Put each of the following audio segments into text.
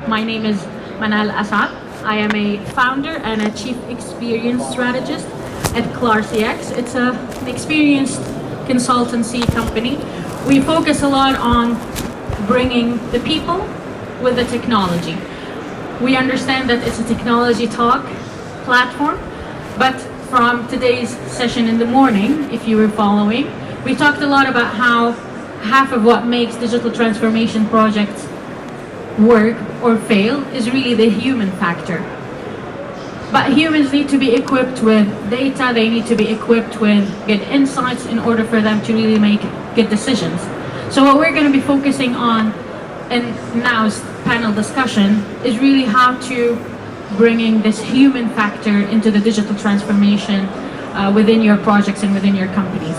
My name is Manal Asad. I am a founder and a chief experience strategist at ClarCX. It's an experienced consultancy company. We focus a lot on bringing the people with the technology. We understand that it's a technology talk platform, but from today's session in the morning, if you were following, we talked a lot about how half of what makes digital transformation projects work or fail is really the human factor. But humans need to be equipped with data, they need to be equipped with good insights in order for them to really make good decisions. So what we're going to be focusing on in now's panel discussion is really how to bringing this human factor into the digital transformation within your projects and within your companies.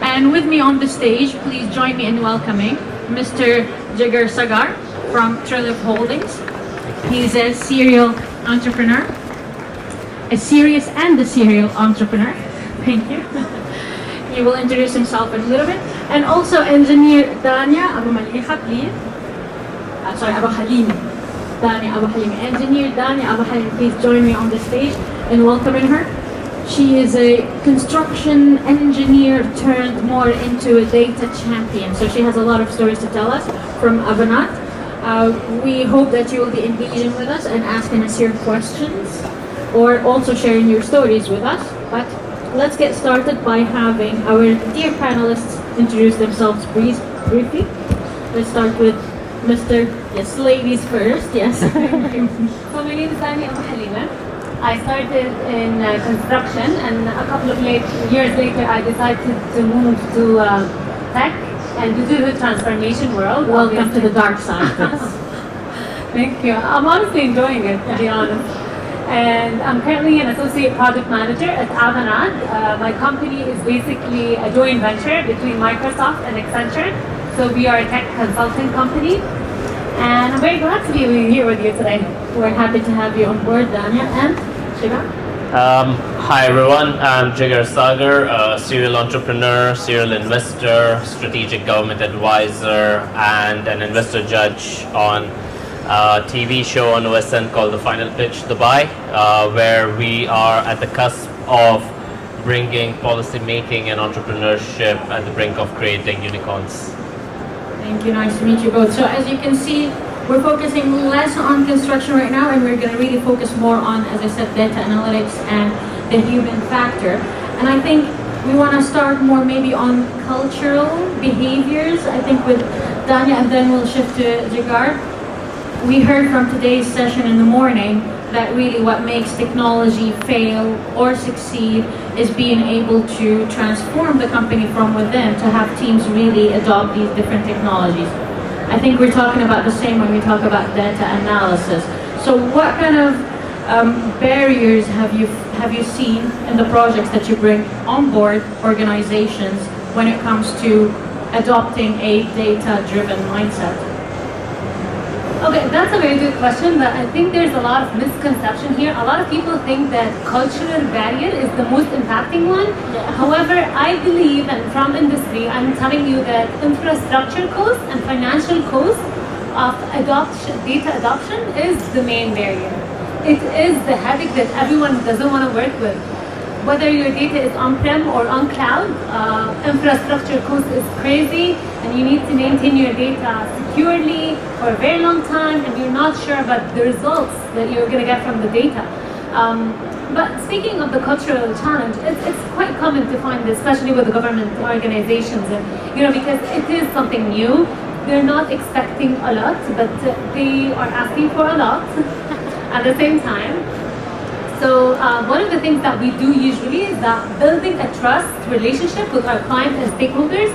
And with me on the stage, please join me in welcoming Mr. Jigar Sagar from Trillium Holdings. He's a serial entrepreneur, a serious and a serial entrepreneur. Thank you. He will introduce himself in a little bit. And also engineer Dania Abu Maliha, please. Sorry, Abu Halimi. Dania Abu Halimi. Engineer Dania Abu Halimi, please join me on the stage in welcoming her. She is a construction engineer turned more into a data champion. So she has a lot of stories to tell us from Avanat. We hope that you will be engaging with us and asking us your questions or also sharing your stories with us. But let's get started by having our dear panelists introduce themselves briefly. Let's start with Mr. Yes, ladies first, yes. So my name is Dania Abu Halima. I started in construction, and a couple of years later I decided to move to tech and to do the transformation world. Welcome to the dark side. Thank you. I'm honestly enjoying it, to be honest. And I'm currently an associate project manager at Avanad. My company is basically a joint venture between Microsoft and Accenture. So we are a tech consulting company. And I'm very glad to be here with you today. We're happy to have you on board, Dania and Shiva. Hi everyone, I'm Jigar Sagar, a serial entrepreneur, serial investor, strategic government advisor, and an investor judge on a TV show on OSN called The Final Pitch Dubai, where we are at the cusp of bringing policy making and entrepreneurship at the brink of creating unicorns. Thank you, nice to meet you both. So as you can see, we're focusing less on construction right now, and we're going to really focus more on, as I said, data analytics and the human factor. And I think we want to start more maybe on cultural behaviors, I think with Dania, and then we'll shift to Jigar. We heard from today's session in the morning that really what makes technology fail or succeed is being able to transform the company from within to have teams really adopt these different technologies. I think we're talking about the same when we talk about data analysis. So what kind of barriers have you seen in the projects that you bring on board organizations when it comes to adopting a data-driven mindset? Okay, that's a very good question, but I think there's a lot of misconception here. A lot of people think that cultural barrier is the most impacting one. Yeah. However, I believe, and from industry, I'm telling you that infrastructure cost and financial cost of data adoption is the main barrier. It is the headache that everyone doesn't want to work with. Whether your data is on-prem or on cloud, infrastructure cost is crazy, and you need to maintain your data securely for a very long time, and you're not sure about the results that you're going to get from the data. But speaking of the cultural challenge, it's quite common to find this, especially with the government organizations, because it is something new. They're not expecting a lot, but they are asking for a lot at the same time. So one of the things that we do usually is that building a trust relationship with our clients and stakeholders.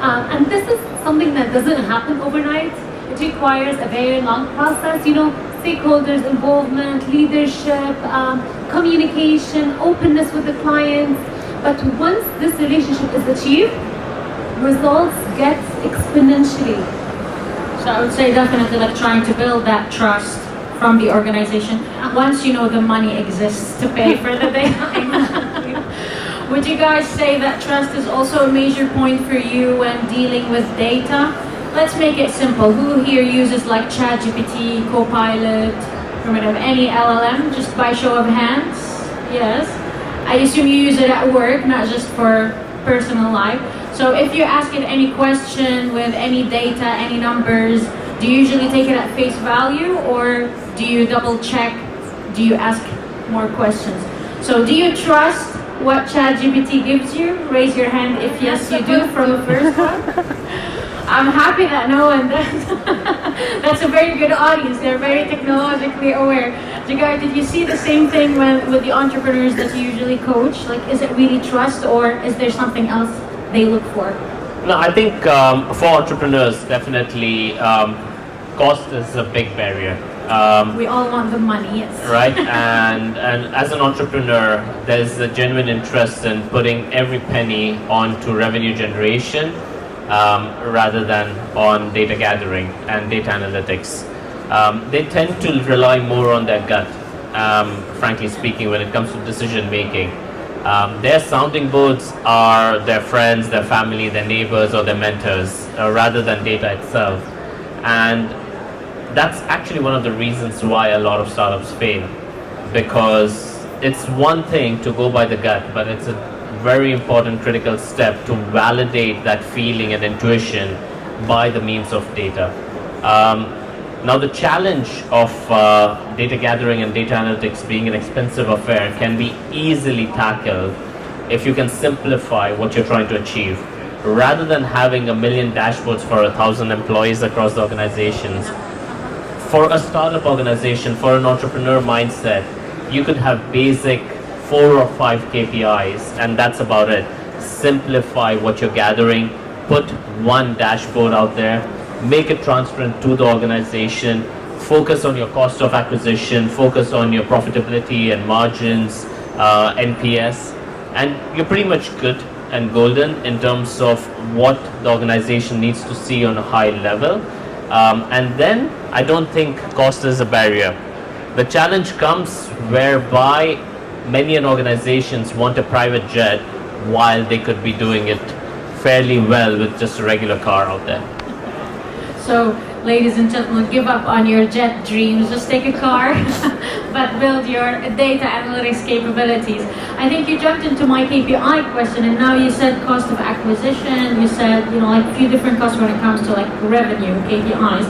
And this is something that doesn't happen overnight. It requires a very long process, stakeholders involvement, leadership, communication, openness with the clients. But once this relationship is achieved, results get exponentially. So I would say definitely like trying to build that trust from the organization once you know the money exists to pay for the data. Would you guys say that trust is also a major point for you when dealing with data? let's make it simple. Who here uses like ChatGPT, Copilot, or whatever, any LLM, just by show of hands? Yes. I assume you use it at work, not just for personal life. So if you ask it any question with any data, any numbers, do you usually take it at face value, or do you double check? Do you ask more questions? So do you trust what ChatGPT gives you? Raise your hand if yes you do from the first one. I'm happy that no one does. That's a very good audience. They're very technologically aware. Jigar, did you see the same thing with the entrepreneurs that you usually coach? Like, is it really trust, or is there something else they look for? No, I think for entrepreneurs, definitely cost is a big barrier. We all want the money, yes. Right, and as an entrepreneur, there's a genuine interest in putting every penny onto revenue generation rather than on data gathering and data analytics. They tend to rely more on their gut, frankly speaking, when it comes to decision making. Their sounding boards are their friends, their family, their neighbors, or their mentors, rather than data itself. And that's actually one of the reasons why a lot of startups fail, because it's one thing to go by the gut, but it's a very important critical step to validate that feeling and intuition by the means of data. Now the challenge of data gathering and data analytics being an expensive affair can be easily tackled if you can simplify what you're trying to achieve. Rather than having 1 million dashboards for 1,000 employees across the organizations, for a startup organization, for an entrepreneur mindset, you could have basic 4 or 5 KPIs, and that's about it. Simplify what you're gathering, put one dashboard out there, make it transparent to the organization, focus on your cost of acquisition, focus on your profitability and margins, NPS, and you're pretty much good and golden in terms of what the organization needs to see on a high level. And then I don't think cost is a barrier. The challenge comes whereby many organizations want a private jet while they could be doing it fairly well with just a regular car out there. So, ladies and gentlemen, give up on your jet dreams. Just take a car, but build your data analytics capabilities. I think you jumped into my KPI question, and now you said cost of acquisition. You said, like a few different costs when it comes to like revenue KPIs.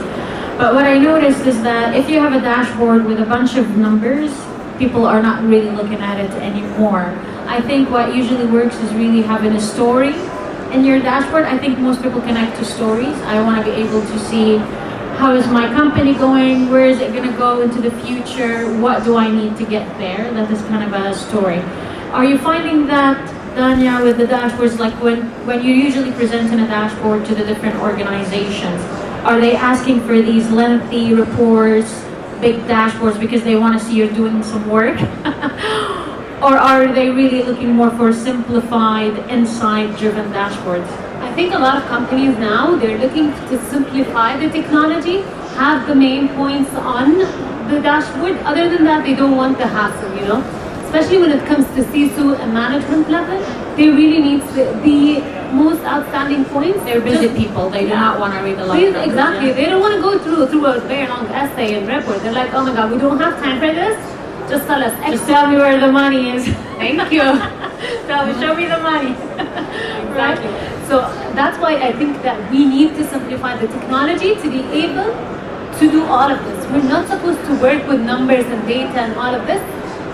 But what I noticed is that if you have a dashboard with a bunch of numbers, people are not really looking at it anymore. I think what usually works is really having a story in your dashboard. I think most people connect to stories. I want to be able to see, how is my company going? Where is it going to go into the future? What do I need to get there? That is kind of a story. Are you finding that, Danya, with the dashboards, like when you're usually presenting a dashboard to the different organizations, are they asking for these lengthy reports, big dashboards because they want to see you're doing some work? Or are they really looking more for simplified, insight-driven dashboards? I think a lot of companies now, they're looking to simplify the technology, have the main points on the dashboard. Other than that, they don't want the hassle, Especially when it comes to CISO and management level, they really need the most outstanding points. They're busy people. They do not want to read a lot of numbers. Exactly. They don't want to go through a very long essay and report. They're like, oh my God, we don't have time for this. Just tell us. Just tell me where the money is. Thank you. Show me the money. Exactly. So that's why I think that we need to simplify the technology to be able to do all of this. We're not supposed to work with numbers and data and all of this.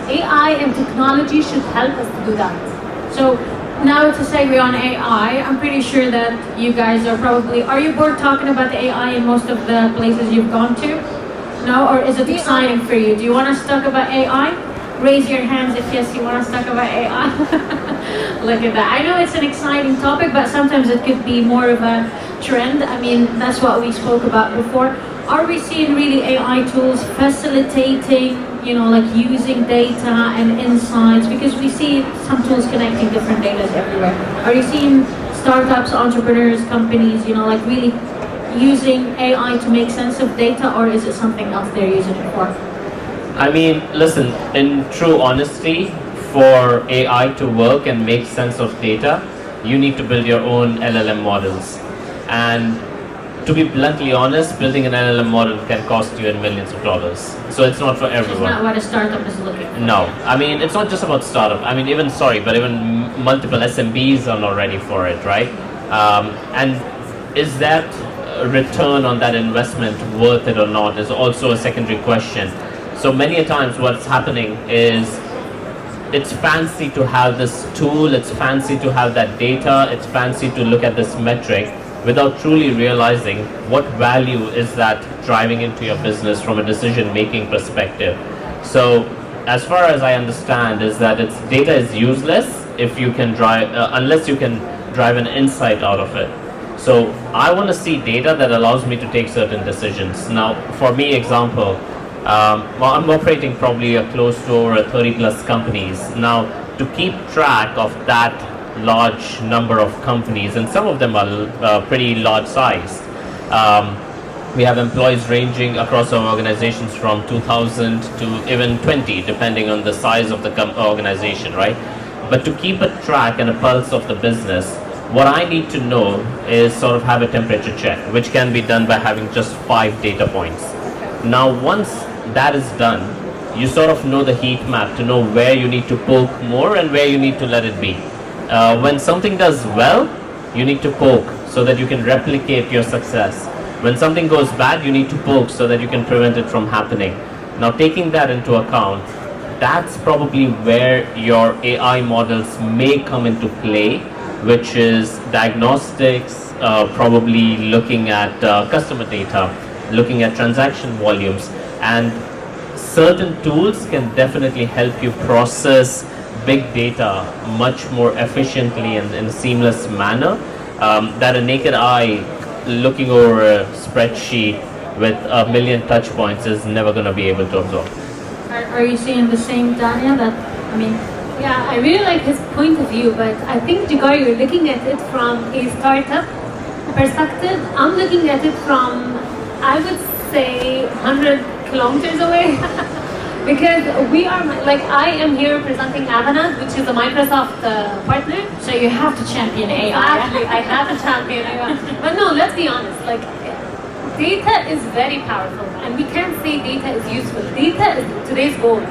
AI and technology should help us to do that. So now to segue on AI, I'm pretty sure that you guys are you bored talking about the AI in most of the places you've gone to? No, or is it exciting for you? Do you want us to talk about AI? Raise your hands if yes, you want us to talk about AI. Look at that. I know it's an exciting topic, but sometimes it could be more of a trend. I mean, that's what we spoke about before. Are we seeing really AI tools facilitating, like using data and insights? Because we see some tools connecting different data everywhere. Are you seeing startups, entrepreneurs, companies, like really using AI to make sense of data, or is it something else they're using it for? I mean, listen, in true honesty, for AI to work and make sense of data, you need to build your own LLM models. And to be bluntly honest, building an LLM model can cost you in millions of dollars. So it's not for It's everyone. not what a startup is looking for. No, I mean, it's not just about startup. I mean, even multiple SMBs are not ready for it, right? And is that return on that investment worth it or not is also a secondary question. So many a times what's happening is it's fancy to have this tool, it's fancy to have that data, it's fancy to look at this metric without truly realizing what value is that driving into your business from a decision-making perspective. So as far as I understand is that its data is useless if you can unless you can drive an insight out of it. So I want to see data that allows me to take certain decisions. Now, for me, example, well, I'm operating probably close to over 30 plus companies. Now, to keep track of that large number of companies, and some of them are pretty large sized. We have employees ranging across our organizations from 2,000 to even 20, depending on the size of the organization, right? But to keep a track and a pulse of the business, what I need to know is sort of have a temperature check, which can be done by having just 5 data points. Now, once that is done, you sort of know the heat map to know where you need to poke more and where you need to let it be. When something does well, you need to poke so that you can replicate your success. When something goes bad, you need to poke so that you can prevent it from happening. Now, taking that into account, that's probably where your AI models may come into play, which is diagnostics, probably looking at customer data, looking at transaction volumes, and certain tools can definitely help you process big data much more efficiently and in a seamless manner that a naked eye looking over a spreadsheet with 1 million touch points is never going to be able to absorb. Are you seeing the same, Dania? Yeah, I really like his point of view, but I think, Jigar, you're looking at it from a startup perspective. I'm looking at it from, I would say, 100 kilometers away. Because we are, I am here representing Avanade, which is a Microsoft partner. So you have to champion AI. Exactly, I have a champion AI. But no, let's be honest, data is very powerful, and we can't say data is useful. Data is today's gold.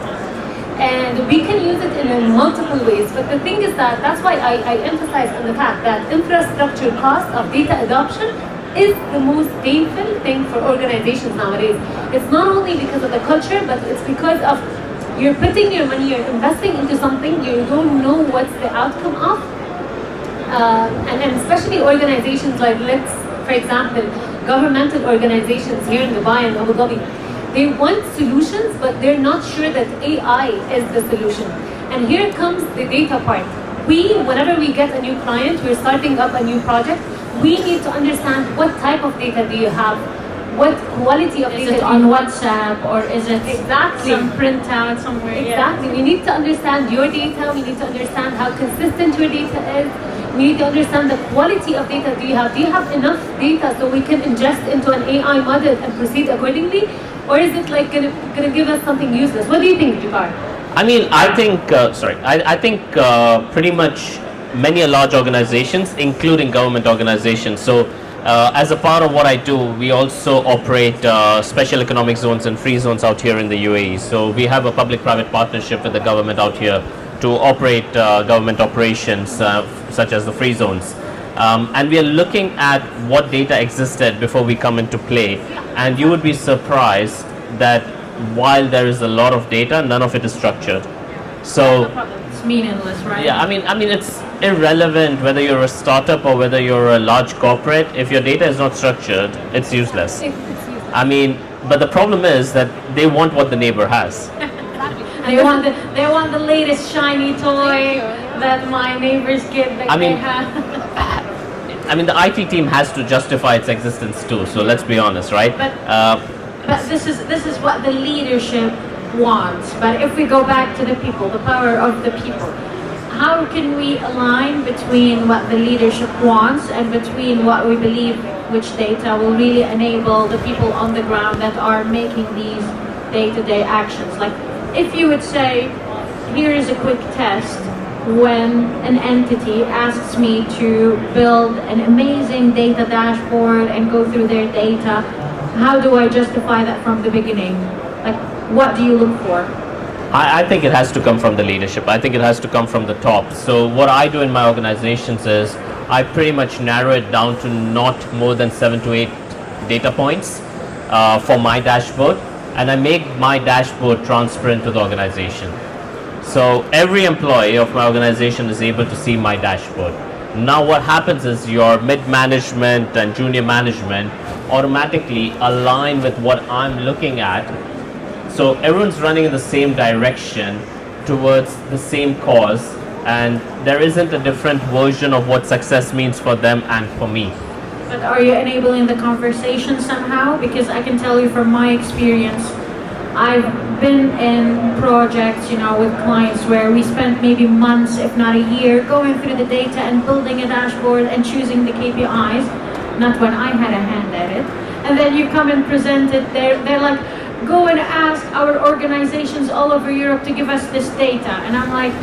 And we can use it in multiple ways. But the thing is that's why I emphasize on the fact that infrastructure cost of data adoption is the most painful thing for organizations nowadays. It's not only because of the culture, but it's because of you're putting your money, you're investing into something, you don't know what's the outcome of. And especially organizations for example, governmental organizations here in Dubai and Abu Dhabi, they want solutions, but they're not sure that AI is the solution. And here comes the data part. Whenever we get a new client, we're starting up a new project, we need to understand what type of data do you have, what quality of data Is it on WhatsApp or is it some printout somewhere? Exactly. Yeah. We need to understand your data. We need to understand how consistent your data is. We need to understand the quality of data do you have. Do you have enough data so we can ingest into an AI model and proceed accordingly? Or is it gonna give us something useless? What do you think, Jigar? I mean, I think pretty much many large organizations, including government organizations. So as a part of what I do, we also operate special economic zones and free zones out here in the UAE. So we have a public-private partnership with the government out here to operate government operations such as the free zones. And we are looking at what data existed before we come into play. And you would be surprised that while there is a lot of data, none of it is structured. So it's meaningless, right? Yeah, I mean it's irrelevant whether you're a startup or whether you're a large corporate. If your data is not structured, it's useless. It's useless. I mean, but the problem is that they want what the neighbor has. They want the latest shiny toy that my neighbors get. I mean, the IT team has to justify its existence too. So let's be honest, right? But this is what the leadership wants. But if we go back to the people, the power of the people, how can we align between what the leadership wants and between what we believe which data will really enable the people on the ground that are making these day-to-day actions? Like, if you would say, here is a quick test, when an entity asks me to build an amazing data dashboard and go through their data, how do I justify that from the beginning? Like, what do you look for? I think it has to come from the leadership. I think it has to come from the top. So what I do in my organizations is I pretty much narrow it down to not more than 7 to 8 data points for my dashboard, and I make my dashboard transparent to the organization. So every employee of my organization is able to see my dashboard. Now what happens is your mid-management and junior management automatically align with what I'm looking at. So everyone's running in the same direction towards the same cause, and there isn't a different version of what success means for them and for me. But are you enabling the conversation somehow? Because I can tell you from my experience, I've been in projects, with clients where we spent maybe months, if not a year, going through the data and building a dashboard and choosing the KPIs, not when I had a hand at it. And then you come and present it, they're like, go and ask our organizations all over Europe to give us this data. And I'm like,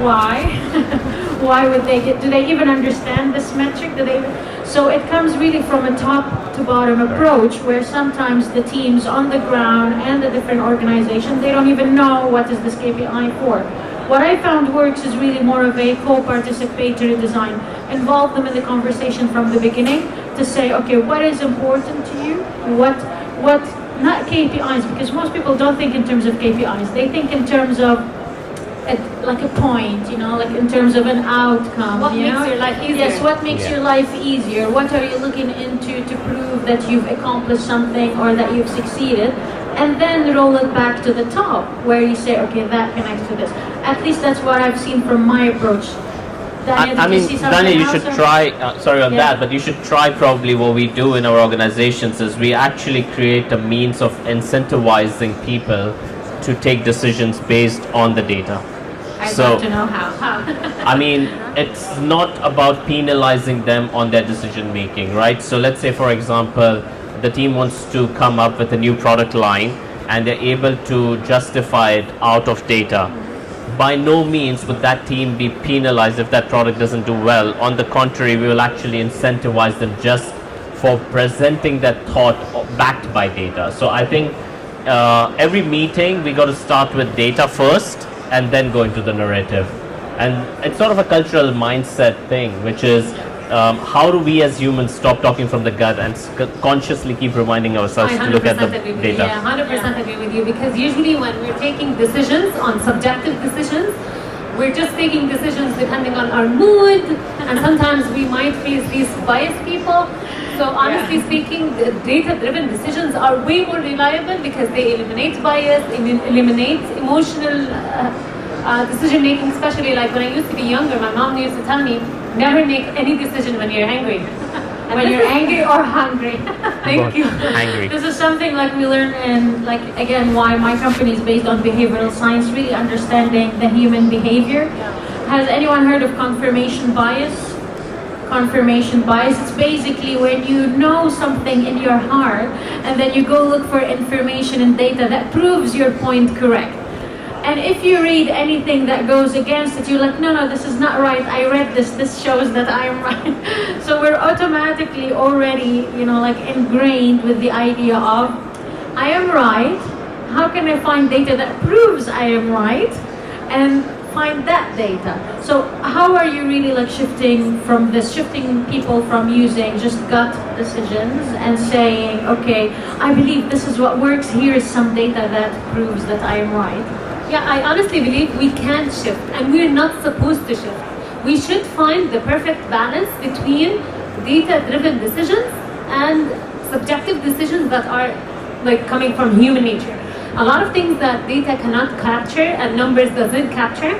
why? Why would they do they even understand this metric? So it comes really from a top to bottom approach, where sometimes the teams on the ground and the different organizations, they don't even know what is this KPI for. What I found works is really more of a co-participatory design. Involve them in the conversation from the beginning to say, okay, what is important to you? What not KPIs, because most people don't think in terms of KPIs. They think in terms of like a point, like in terms of an outcome. What makes your life easier? Yes, what makes your life easier? What are you looking into to prove that you've accomplished something or that you've succeeded? And then roll it back to the top, where you say, okay, that connects to this. At least that's what I've seen from my approach. Daniel, you should try, that, but you should try probably what we do in our organizations is we actually create a means of incentivizing people to take decisions based on the data. I'd love to know how. It's not about penalizing them on their decision making, right? So let's say, for example, the team wants to come up with a new product line and they're able to justify it out of data. By no means would that team be penalized if that product doesn't do well. On the contrary, we will actually incentivize them just for presenting that thought backed by data. So I think every meeting we got to start with data first and then go into the narrative. And it's sort of a cultural mindset thing, which is how do we as humans stop talking from the gut and consciously keep reminding ourselves to look at the data? Yeah, 100% agree with you, because usually when we're taking decisions on subjective decisions, we're just taking decisions depending on our mood, and sometimes we might face these biased people. So honestly speaking, the data-driven decisions are way more reliable because they eliminate bias, eliminate emotional decision-making, especially like when I used to be younger, my mom used to tell me, never make any decision when you're angry. When you're angry or hungry. Thank you. Angry. This is something like we learn in, again, why my company is based on behavioral science, really understanding the human behavior. Has anyone heard of confirmation bias? Confirmation bias, it's basically when you know something in your heart and then you go look for information and data that proves your point correct. And if you read anything that goes against it, you're like, no, this is not right. I read this shows that I am right. So we're automatically already, ingrained with the idea of, I am right. How can I find data that proves I am right? And find that data. So how are you really shifting people from using just gut decisions and saying, okay, I believe this is what works. Here is some data that proves that I am right. Yeah, I honestly believe we can shift, and we're not supposed to shift. We should find the perfect balance between data-driven decisions and subjective decisions that are coming from human nature. A lot of things that data cannot capture and numbers doesn't capture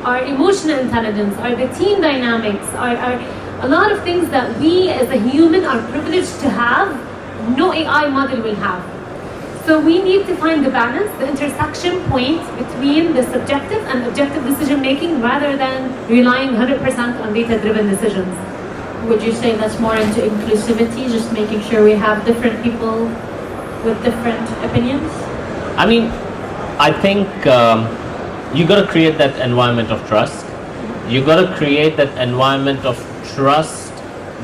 are emotional intelligence, are the team dynamics, are a lot of things that we as a human are privileged to have, no AI model will have. So we need to find the balance, the intersection point between the subjective and objective decision making rather than relying 100% on data-driven decisions. Would you say that's more into inclusivity, just making sure we have different people with different opinions? I think you got to create that environment of trust. You got to create that environment of trust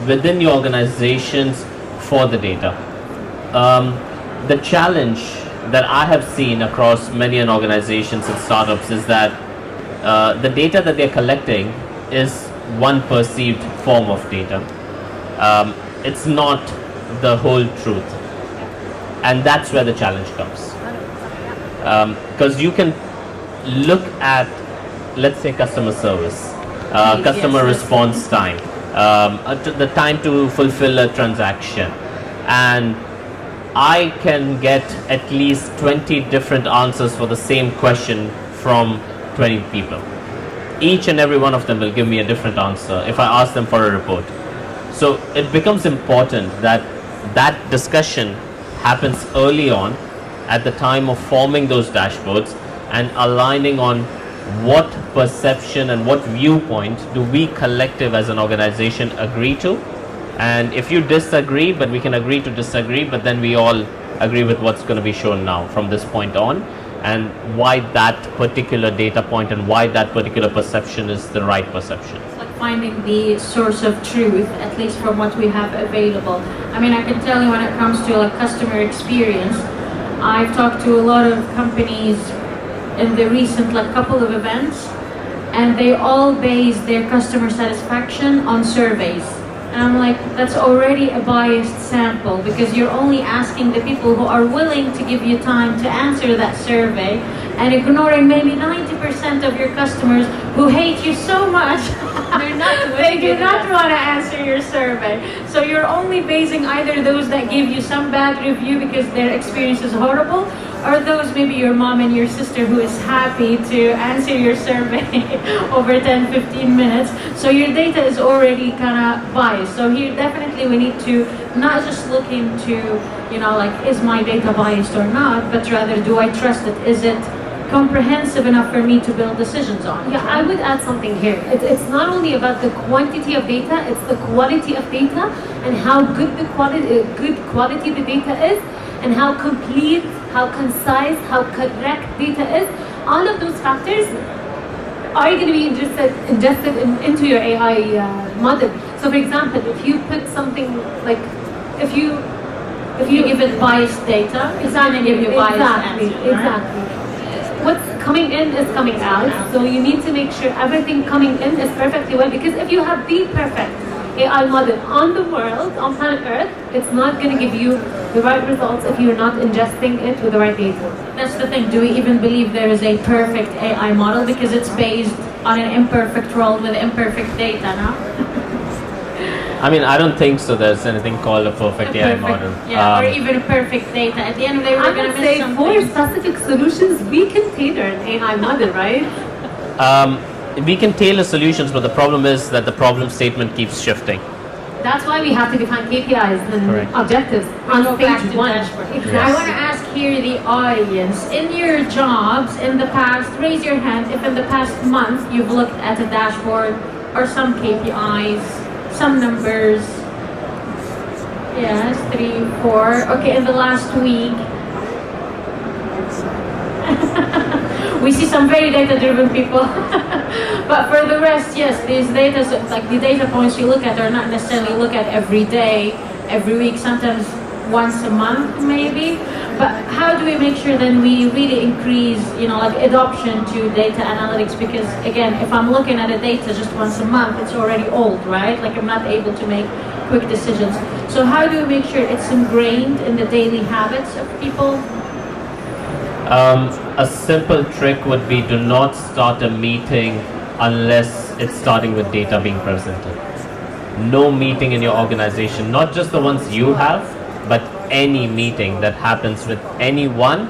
within your organizations for the data. The challenge that I have seen across many organizations and startups is that the data that they're collecting is one perceived form of data. It's not the whole truth. And that's where the challenge comes. Because you can look at, let's say, customer service, customer response time, the time to fulfill a transaction, and I can get at least 20 different answers for the same question from 20 people. Each and every one of them will give me a different answer if I ask them for a report. So it becomes important that that discussion happens early on at the time of forming those dashboards and aligning on what perception and what viewpoint do we collective as an organization agree to. And if you disagree, but we can agree to disagree, but then we all agree with what's going to be shown now from this point on, and why that particular data point and why that particular perception is the right perception. It's like finding the source of truth, at least from what we have available. I mean, I can tell you when it comes to like customer experience, I've talked to a lot of companies in the recent couple of events, and they all base their customer satisfaction on surveys. And I'm like, that's already a biased sample, because you're only asking the people who are willing to give you time to answer that survey, and ignoring maybe 90% of your customers who hate you so much. They do not want to answer your survey. So you're only basing either those that give you some bad review because their experience is horrible, or those maybe your mom and your sister who is happy to answer your survey over 10-15 minutes. So your data is already kind of biased. So here definitely we need to not just look into, is my data biased or not, but rather, do I trust it? Is it comprehensive enough for me to build decisions on? Yeah, I would add something here. It's not only about the quantity of data, it's the quality of data, and how good quality the data is, and how complete, how concise, how correct data is. All of those factors are going to be ingested into your AI model. So for example, if you put something like, if you give it biased data, it's going to give you biased answers, right? Exactly. What's coming in is coming out, so you need to make sure everything coming in is perfectly well, because if you have the perfect AI model on the world, on planet Earth, it's not going to give you the right results if you're not ingesting it with the right data. That's the thing. Do we even believe there is a perfect AI model? Because it's based on an imperfect world with imperfect data, no? I mean, I don't think so. There's anything called a perfect AI model. Yeah, or even perfect data. At the end of the day, we're going to miss something. For specific solutions, we can tailor an AI model, right? We can tailor solutions, but the problem is that the problem statement keeps shifting. That's why we have to define KPIs and Correct. objectives on stage one. Exactly. I want to ask here the audience, in your jobs in the past, raise your hand if in the past month you've looked at a dashboard or some KPIs, some numbers. Yes, 3, 4. Okay, in the last week. We see some very data-driven people. But for the rest, yes, these data, like the data points you look at are not necessarily look at every day, every week, sometimes once a month maybe. But how do we make sure then we really increase, adoption to data analytics? Because again, if I'm looking at a data just once a month, it's already old, right? Like I'm not able to make quick decisions. So how do we make sure it's ingrained in the daily habits of people? A simple trick would be, do not start a meeting unless it's starting with data being presented. No meeting in your organization, not just the ones you have, but any meeting that happens with anyone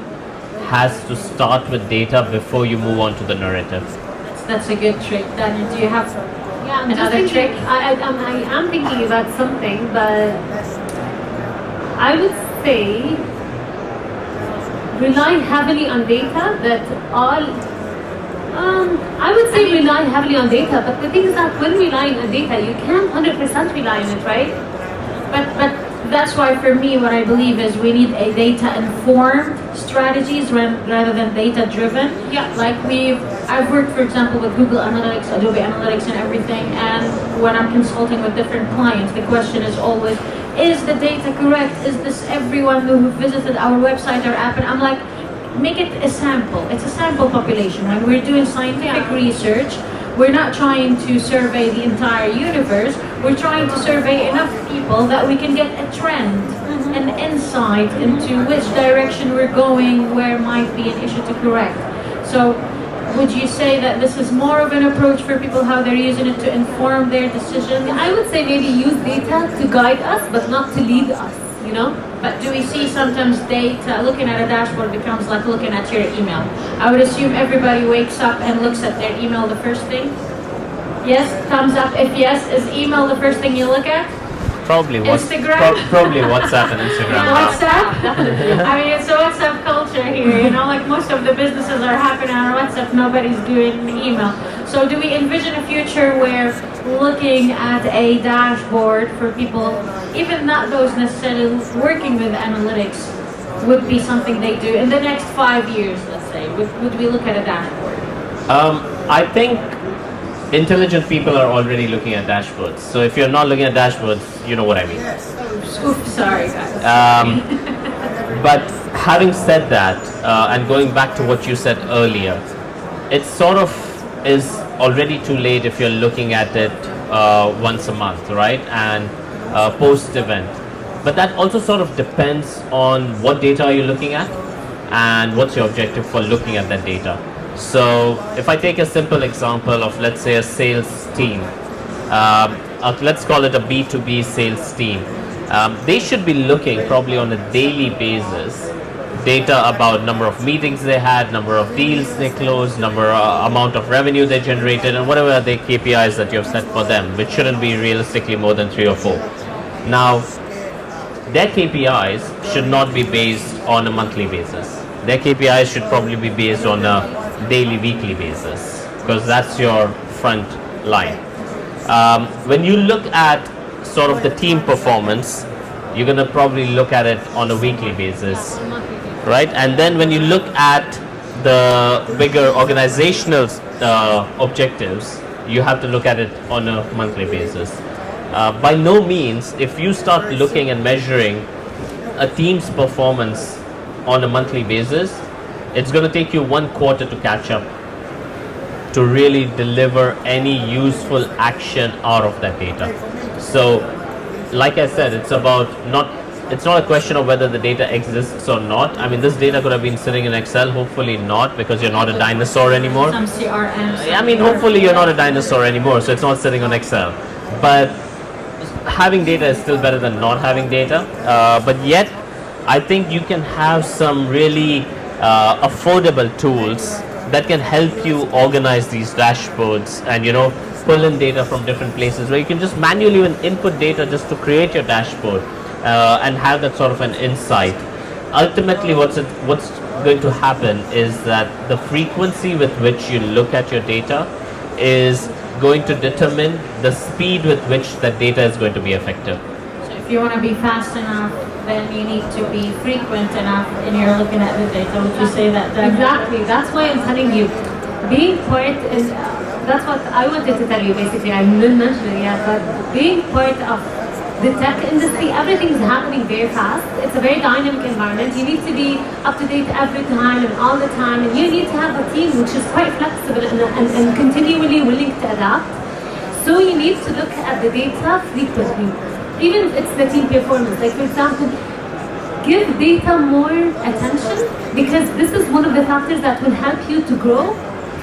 has to start with data before you move on to the narrative. That's a good trick. Daniel, do you have another trick? I am thinking about something, but I would say rely heavily on data. Rely heavily on data, but the thing is that when relying on data, you can't 100% rely on it, right? But that's why for me what I believe is we need a data-informed strategies rather than data-driven. Yeah. Like I've worked, for example, with Google Analytics, Adobe Analytics, and everything. And when I'm consulting with different clients, the question is always, is the data correct? Is this everyone who visited our website or app? And I'm like, make it a sample. It's a sample population. When we're doing scientific research, we're not trying to survey the entire universe. We're trying to survey enough people that we can get a trend, an insight into which direction we're going, where might be an issue to correct. So would you say that this is more of an approach for people, how they're using it to inform their decisions? I would say maybe use data to guide us, but not to lead us, you know? But do we see sometimes data, looking at a dashboard becomes like looking at your email? I would assume everybody wakes up and looks at their email the first thing. Yes, thumbs up if yes. Is email the first thing you look at? Probably Instagram? Probably WhatsApp and Instagram. WhatsApp? I mean, it's a WhatsApp culture here, you know, like most of the businesses are happening on WhatsApp, nobody's doing email. So do we envision a future where looking at a dashboard for people, even not those necessarily working with analytics, would be something they do in the next 5 years, let's say? Would we look at a dashboard? I think intelligent people are already looking at dashboards. So if you're not looking at dashboards, you know what I mean. Oops, sorry guys. But having said that, and going back to what you said earlier, it sort of is already too late if you're looking at it once a month, right? And post-event. But that also sort of depends on what data are you looking at and what's your objective for looking at that data. So if I take a simple example of, let's say, a sales team, let's call it a B2B sales team. They should be looking probably on a daily basis data about number of meetings they had, number of deals they closed, amount of revenue they generated, and whatever the KPIs that you have set for them, which shouldn't be realistically more than 3 or 4. Now, their KPIs should not be based on a monthly basis. Their KPIs should probably be based on a daily, weekly basis, because that's your front line. When you look at sort of the team performance, you're going to probably look at it on a weekly basis, right? And then when you look at the bigger organizational objectives, you have to look at it on a monthly basis. By no means, if you start looking and measuring a team's performance on a monthly basis, it's going to take you 1 quarter to catch up to really deliver any useful action out of that data. So, like I said, it's not a question of whether the data exists or not. I mean, this data could have been sitting in Excel, hopefully not, because you're not a dinosaur anymore. Some CRM. I mean, hopefully you're not a dinosaur anymore, so it's not sitting on Excel. But having data is still better than not having data. But yet, I think you can have some really affordable tools that can help you organize these dashboards and, pull in data from different places, where you can just manually input data just to create your dashboard and have that sort of an insight. Ultimately, what's going to happen is that the frequency with which you look at your data is going to determine the speed with which that data is going to be effective. So if you want to be fast enough, then you need to be frequent enough in your looking at the data. Would you say that? Exactly. That's why I'm telling you, being part is. That's what I wanted to tell you. Basically, I didn't mention it yet, but being part of the tech industry, everything is happening very fast. It's a very dynamic environment. You need to be up to date every time and all the time, and you need to have a team which is quite flexible and continually willing to adapt. So you need to look at the data frequently, even if it's the team performance. Like, for example, give data more attention, because this is one of the factors that will help you to grow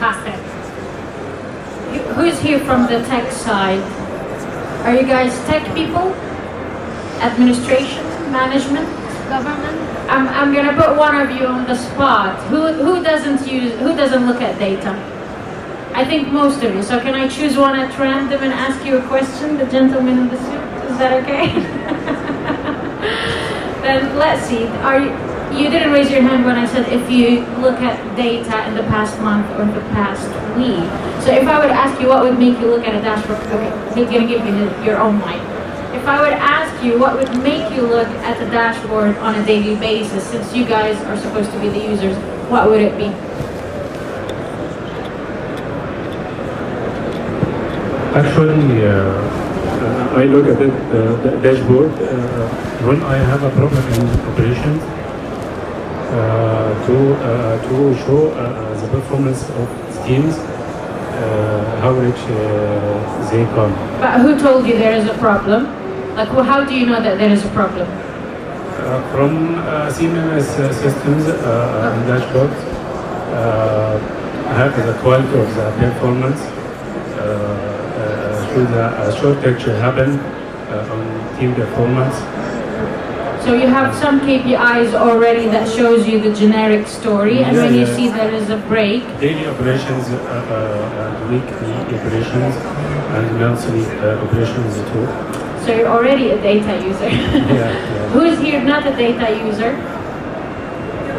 faster. Who's here from the tech side? Are you guys tech people? Administration, management, government? I'm gonna put one of you on the spot. Who doesn't look at data? I think most of you. So can I choose one at random and ask you a question? The gentleman in the suit, is that okay? Then let's see. You didn't raise your hand when I said if you look at data in the past month or the past week. So if I would ask you what would make you look at a dashboard, okay, he's going to give you your own mic. If I would ask you what would make you look at the dashboard on a daily basis, since you guys are supposed to be the users, what would it be? Actually, I look at it, the dashboard when I have a problem in operations to show the performance of teams, how rich they come. But who told you there is a problem? Like, well, how do you know that there is a problem? From CMS systems and dashboards, have the quality of the performance, should a shortage happen on team performance. So you have some KPIs already that shows you the generic story, and when you see there is a break. Daily operations and weekly operations and monthly operations too. So you're already a data user. Yeah. Who is here not a data user?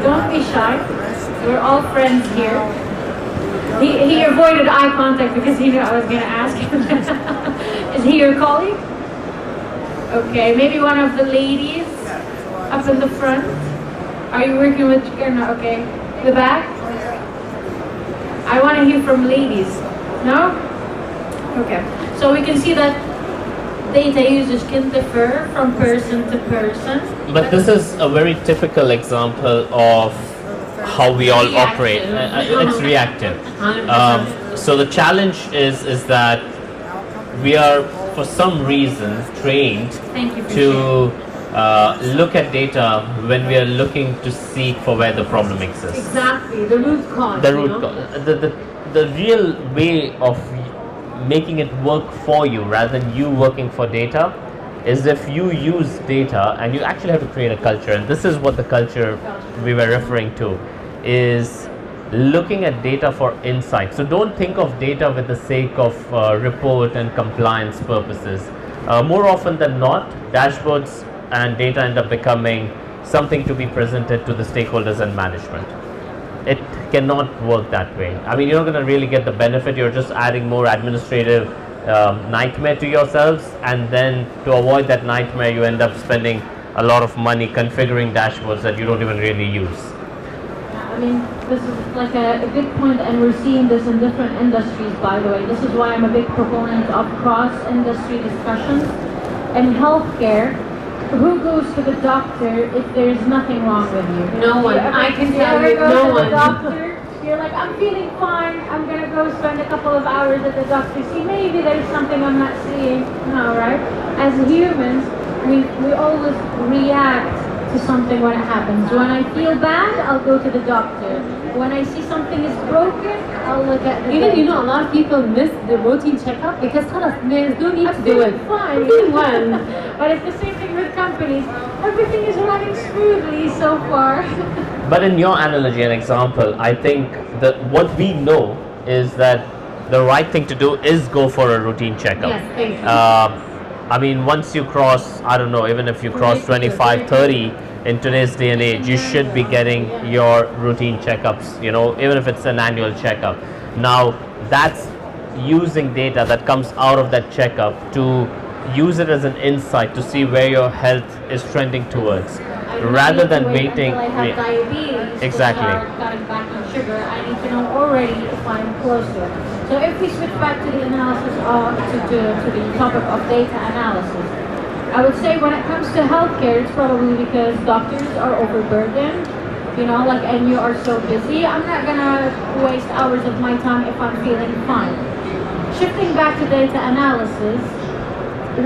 Don't be shy. We're all friends here. He avoided eye contact because he knew I was going to ask him. Is he your colleague? Okay, maybe one of the ladies up in the front. Are you working with Jigar? No, okay. The back? I want to hear from ladies. No? Okay. So we can see that data users can differ from person to person. But this is a very typical example of how we all operate. It's reactive. So the challenge is that we are, for some reason, trained to look at data when we are looking to seek for where the problem exists. Exactly, the root cause. The root cause. The real way of making it work for you rather than you working for data is if you use data and you actually have to create a culture, and this is what the culture we were referring to is looking at data for insight. So don't think of data with the sake of report and compliance purposes. More often than not, dashboards and data end up becoming something to be presented to the stakeholders and management. It cannot work that way. I mean, you're not going to really get the benefit. You're just adding more administrative nightmare to yourselves, and then to avoid that nightmare, you end up spending a lot of money configuring dashboards that you don't even really use. I mean, this is like a good point, and we're seeing this in different industries, by the way. This is why I'm a big proponent of cross-industry discussions. In healthcare, who goes to the doctor if there's nothing wrong with you? No one. I can tell you, no no one. one. Doctor, you're like, I'm feeling fine. I'm gonna go spend a couple of hours at the doctor. See, maybe there's something I'm not seeing. No, right? As humans, we always react to something when it happens. When I feel bad, I'll go to the doctor. When I see something is broken, I'll look at the Even, a lot of people miss the routine checkup because there's no need to do it. Fine. But it's the same thing with companies. Everything is running smoothly so far. But in your analogy and example, I think that what we know is that the right thing to do is go for a routine checkup. Yes, thank you. I mean, once you cross, I don't know, even if you cross 25, 30 in today's day and age, you should be getting your routine checkups, even if it's an annual checkup. Now, that's using data that comes out of that checkup to use it as an insight to see where your health is trending towards, rather than waiting. Until I have diabetes, Exactly. To start cutting back on sugar, I need to know already if I'm close to it. So if we switch back to the analysis to the topic of data analysis, I would say when it comes to healthcare, it's probably because doctors are overburdened, and you are so busy. I'm not gonna waste hours of my time if I'm feeling fine. Shifting back to data analysis,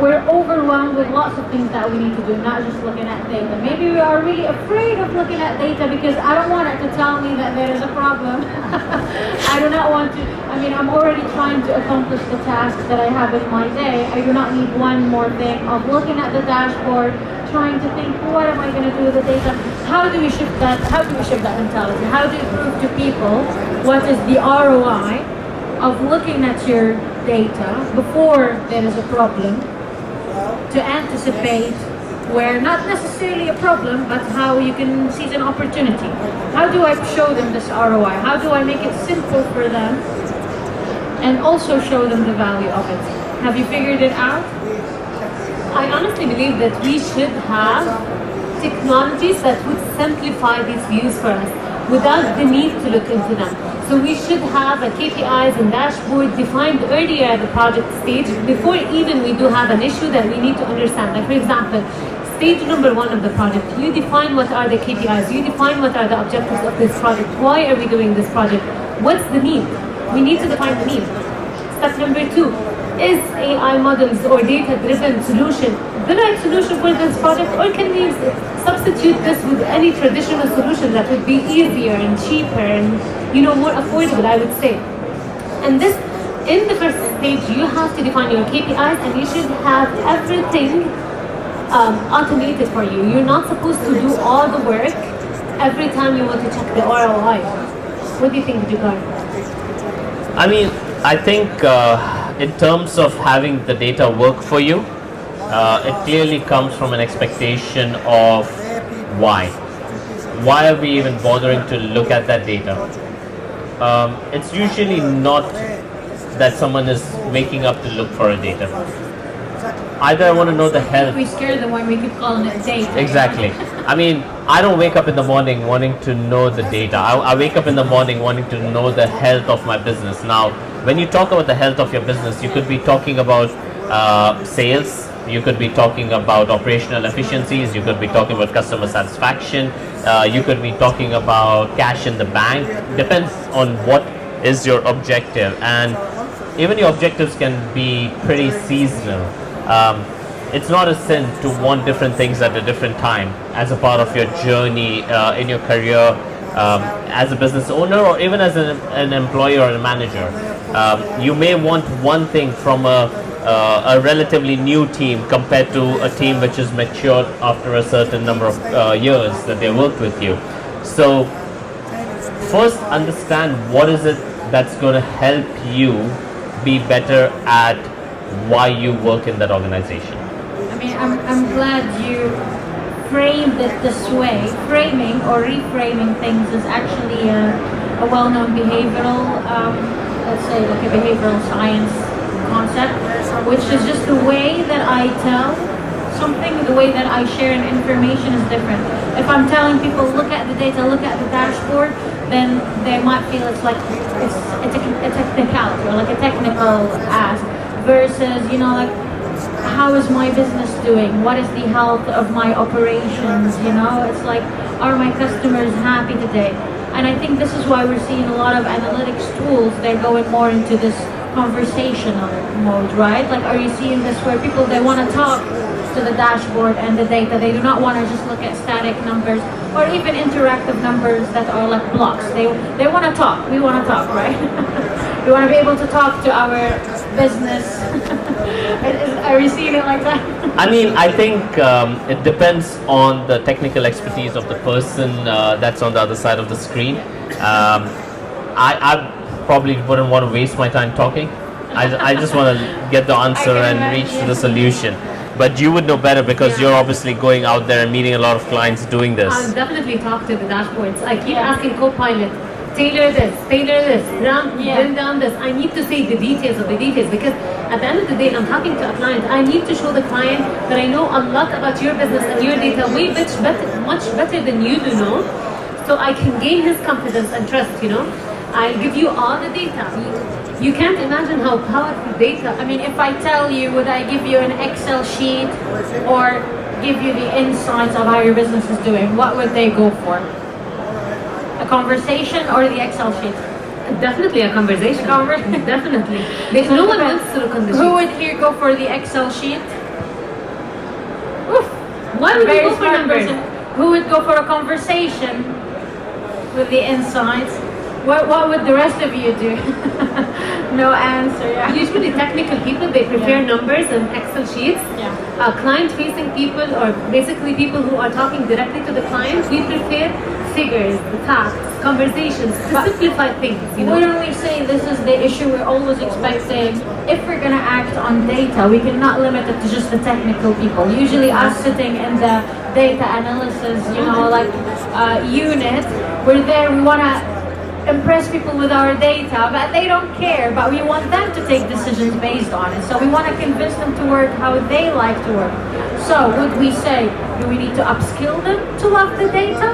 we're overwhelmed with lots of things that we need to do, not just looking at data. Maybe we are really afraid of looking at data because I don't want it to tell me that there is a problem. I do not want to, I'm already trying to accomplish the tasks that I have in my day. I do not need one more thing of looking at the dashboard, trying to think, what am I going to do with the data? How do we shift that mentality? How do you prove to people what is the ROI of looking at your data before there is a problem, to anticipate where not necessarily a problem, but how you can seize an opportunity? How do I show them this ROI? How do I make it simple for them and also show them the value of it? Have you figured it out? I honestly believe that we should have technologies that would simplify these views for us without the need to look into them. So we should have a KPIs and dashboard defined earlier at the project stage before even we do have an issue that we need to understand. Like for example, stage number 1 of the project, you define what are the KPIs, you define what are the objectives of this project, why are we doing this project, what's the need? We need to define the need. Step number 2, is AI models or data-driven solution the right solution for this project, or can we substitute this with any traditional solution that would be easier and cheaper and more affordable, I would say. And this, in the first stage, you have to define your KPIs and you should have everything automated for you. You're not supposed to do all the work every time you want to check the ROI. What do you think, Jigar? I mean, I think in terms of having the data work for you, it clearly comes from an expectation of why. Why are we even bothering to look at that data? It's usually not that someone is waking up to look for a data. Either I want to know the health. We scare them when we keep calling it data. Exactly. I mean, I don't wake up in the morning wanting to know the data. I wake up in the morning wanting to know the health of my business. Now, when you talk about the health of your business, you could be talking about sales, you could be talking about operational efficiencies, you could be talking about customer satisfaction, you could be talking about cash in the bank. Depends on what is your objective, and even your objectives can be pretty seasonal. It's not a sin to want different things at a different time as a part of your journey in your career as a business owner, or even as an employee or a manager. You may want one thing from a relatively new team compared to a team which is matured after a certain number of years that they worked with you. So first understand what is it that's going to help you be better at why you work in that organization. I mean, I'm glad you framed it this way. Framing or reframing things is actually a well-known behavioral, let's say like a behavioral science concept, which is just the way that I tell something, the way that I share an information is different. If I'm telling people, look at the data, look at the dashboard, then they might feel it's like it's a technicality or like a technical ask, versus, like, how is my business doing? What is the health of my operations? It's like, are my customers happy today? And I think this is why we're seeing a lot of analytics tools, they're going more into this conversational mode, right? Like, are you seeing this where people, they want to talk to the dashboard and the data, they do not want to just look at static numbers or even interactive numbers that are like blocks. They want to talk, we want to talk, right? We want to be able to talk to our business. Are we seeing it like that? I mean, I think it depends on the technical expertise of the person that's on the other side of the screen. I probably wouldn't want to waste my time talking. I just want to get the answer and reach to the solution. But you would know better because you're obviously going out there and meeting a lot of clients doing this. I'll definitely talk to the dashboards. I keep asking Copilot, tailor this, bring down this. I need to say the details of the details, because at the end of the day, I'm talking to a client. I need to show the client that I know a lot about your business and your data way much better than you do know, so I can gain his confidence and trust. I'll give you all the data. You can't imagine how powerful data. I mean, if I tell you, would I give you an Excel sheet or give you the insights of how your business is doing? What would they go for? A conversation or the Excel sheet? Definitely a conversation. Definitely. No one wants to look on the sheet. Who would here go for the Excel sheet? Oof. Why would you go for numbers? Who would go for a conversation with the insights? What would the rest of you do? No answer, yeah. Usually technical people, they prefer numbers and Excel sheets. Yeah. Client-facing people, or basically people who are talking directly to the client, we prefer figures, facts, conversations, to simplify things. Wouldn't we say this is the issue we're always expecting? If we're going to act on data, we cannot limit it to just the technical people. Usually us sitting in the data analysis, unit, we're there, we want to impress people with our data, but they don't care, but we want them to take decisions based on it. So we want to convince them to work how they like to work. So would we say, do we need to upskill them to love the data?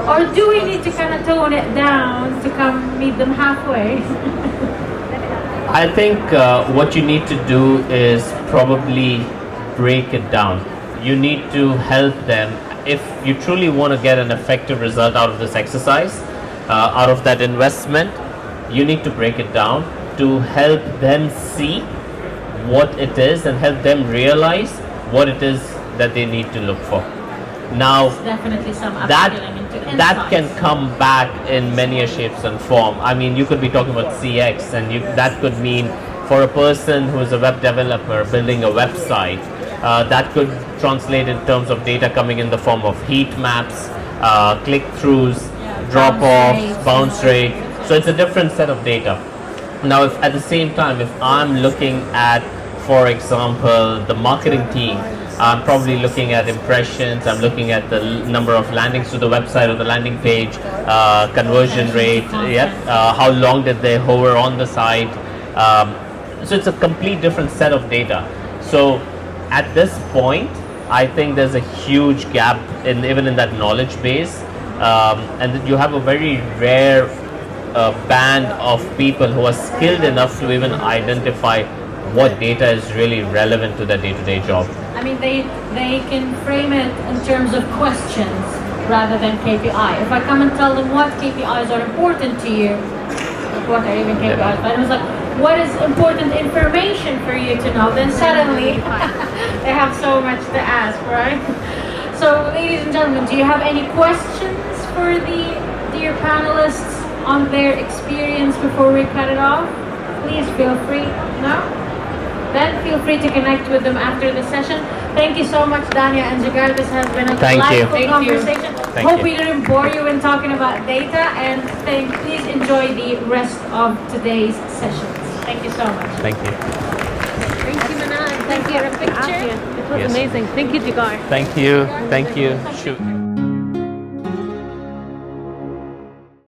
Or do we need to kind of tone it down to come meet them halfway? I think what you need to do is probably break it down. You need to help them. If you truly want to get an effective result out of this exercise, out of that investment, you need to break it down to help them see what it is and help them realize what it is that they need to look for. Now, Definitely some that upskilling into that can insights. come back in many shapes and form. I mean, you could be talking about CX, and that could mean for a person who is a web developer building a website, that could translate in terms of data coming in the form of heat maps, click-throughs, drop-offs, bounce rate. So it's a different set of data. Now, if at the same time, if I'm looking at, for example, the marketing team, I'm probably looking at impressions, I'm looking at the number of landings to the website or the landing page, conversion rate, how long did they hover on the site. So it's a complete different set of data. So at this point, I think there's a huge gap even in that knowledge base, and that you have a very rare band of people who are skilled enough to even identify what data is really relevant to their day-to-day job. I mean, they can frame it in terms of questions rather than KPI. If I come and tell them what KPIs are important to you, like what are even KPIs, but it was like, what is important information for you to know, then suddenly they have so much to ask, right? So, ladies and gentlemen, do you have any questions for the dear panelists on their experience before we cut it off? Please feel free. No? Then feel free to connect with them after the session. Thank you so much, Dania and Jigar. This has been a delightful conversation. Hope we didn't bore you in talking about data, and please enjoy the rest of today's sessions. Thank you so much. Thank you. Thank you, Manal. Thank you. A picture. It was Yes. amazing. Thank you, Jigar. Thank you. Thank you. Shoot.